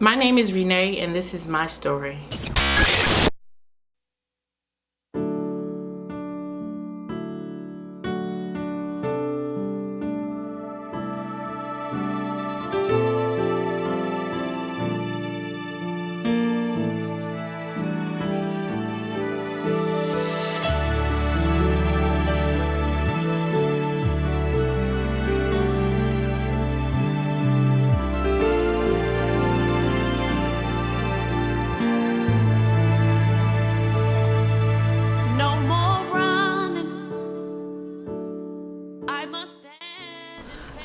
My name is Rene, and this is my story.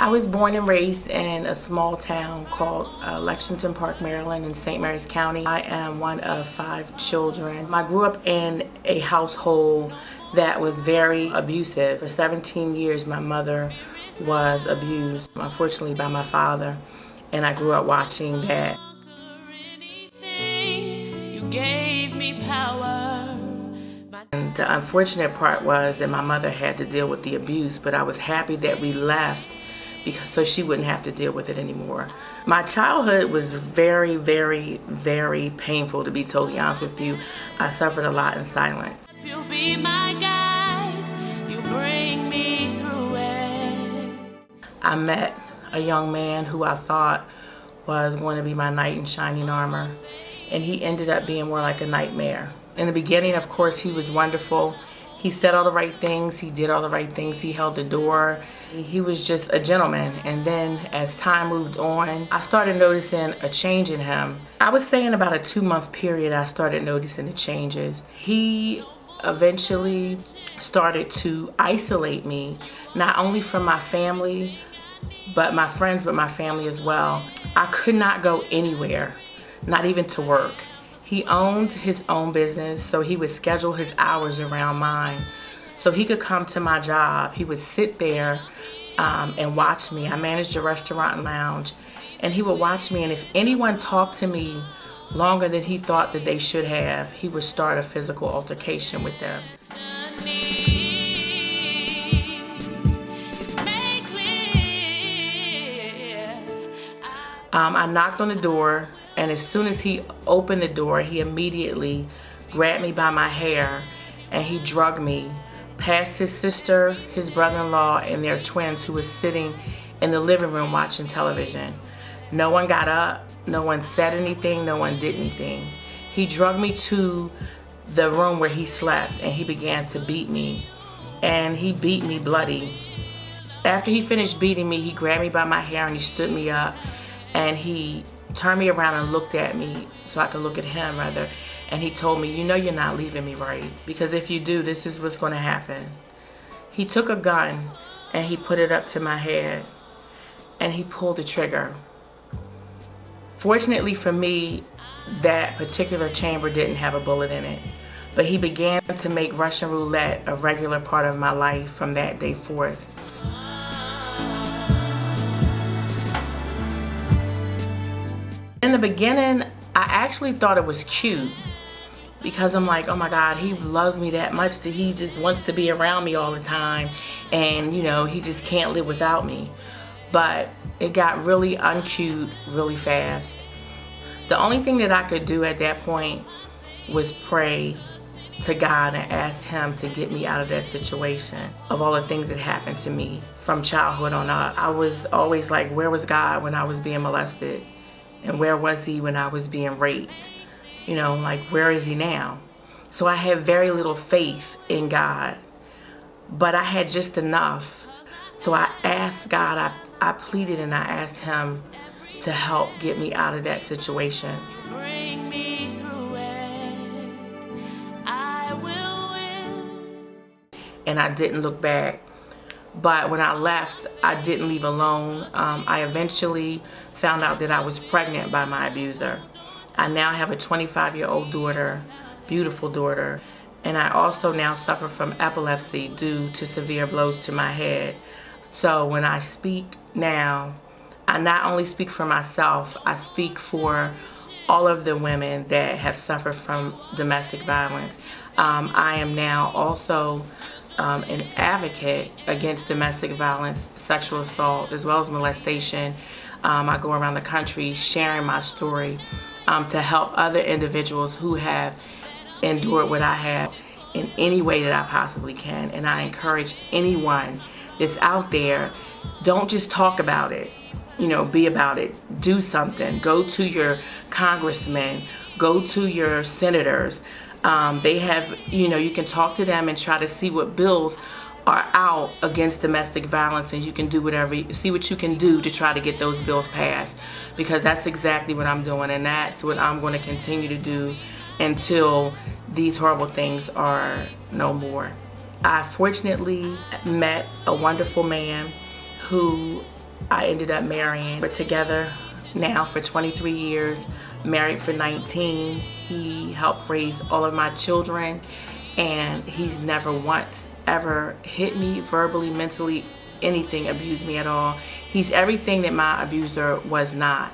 I was born and raised in a small town called Lexington Park, Maryland in St. Mary's County. I am one of 5 children. I grew up in a household that was very abusive. For 17 years, my mother was abused, unfortunately, by my father, and I grew up watching that. You gave me power. And the unfortunate part was that my mother had to deal with the abuse, but I was happy that we left so she wouldn't have to deal with it anymore. My childhood was very, very, very painful, to be totally honest with you. I suffered a lot in silence. You'll be my guide. You bring me through it. I met a young man who I thought was going to be my knight in shining armor, and he ended up being more like a nightmare. In the beginning, of course, he was wonderful. He said all the right things, he did all the right things, he held the door. He was just a gentleman. And then as time moved on, I started noticing a change in him. I would say in about a 2-month period, I started noticing the changes. He eventually started to isolate me, not only from my family, but my friends, but my family as well. I could not go anywhere, not even to work. He owned his own business, so he would schedule his hours around mine. So he could come to my job. He would sit there and watch me. I managed a restaurant and lounge, and he would watch me. And if anyone talked to me longer than he thought that they should have, he would start a physical altercation with them. I knocked on the door. And as soon as he opened the door, he immediately grabbed me by my hair and he drugged me past his sister, his brother-in-law, and their twins who was sitting in the living room watching television. No one got up, no one said anything, no one did anything. He drugged me to the room where he slept and he began to beat me, and he beat me bloody. After he finished beating me, he grabbed me by my hair and he stood me up, and he turned me around and looked at me so I could look at him rather, and he told me, "You know you're not leaving me, right? Because if you do, this is what's going to happen." He took a gun and he put it up to my head and he pulled the trigger. Fortunately for me, that particular chamber didn't have a bullet in it, but he began to make Russian roulette a regular part of my life from that day forth. In the beginning, I actually thought it was cute because I'm like, oh my God, he loves me that much that he just wants to be around me all the time, and you know, he just can't live without me. But it got really uncute really fast. The only thing that I could do at that point was pray to God and ask him to get me out of that situation. Of all the things that happened to me from childhood on up, I was always like, where was God when I was being molested? And where was he when I was being raped? You know, like, where is he now? So I had very little faith in God, but I had just enough. So I asked God, I pleaded and I asked him to help get me out of that situation. Bring me through it. I will win. And I didn't look back. But when I left, I didn't leave alone. I eventually found out that I was pregnant by my abuser. I now have a 25-year-old daughter, beautiful daughter, and I also now suffer from epilepsy due to severe blows to my head. So when I speak now, I not only speak for myself, I speak for all of the women that have suffered from domestic violence. I am now also an advocate against domestic violence, sexual assault, as well as molestation. I go around the country sharing my story to help other individuals who have endured what I have in any way that I possibly can. And I encourage anyone that's out there, don't just talk about it. Be about it. Do something. Go to your congressmen. Go to your senators. They have, you can talk to them and try to see what bills are out against domestic violence, and you can do see what you can do to try to get those bills passed, because that's exactly what I'm doing, and that's what I'm going to continue to do until these horrible things are no more. I fortunately met a wonderful man who I ended up marrying. We're together now for 23 years, married for 19. He helped raise all of my children, and he's never once ever hit me verbally, mentally, anything, abused me at all. He's everything that my abuser was not.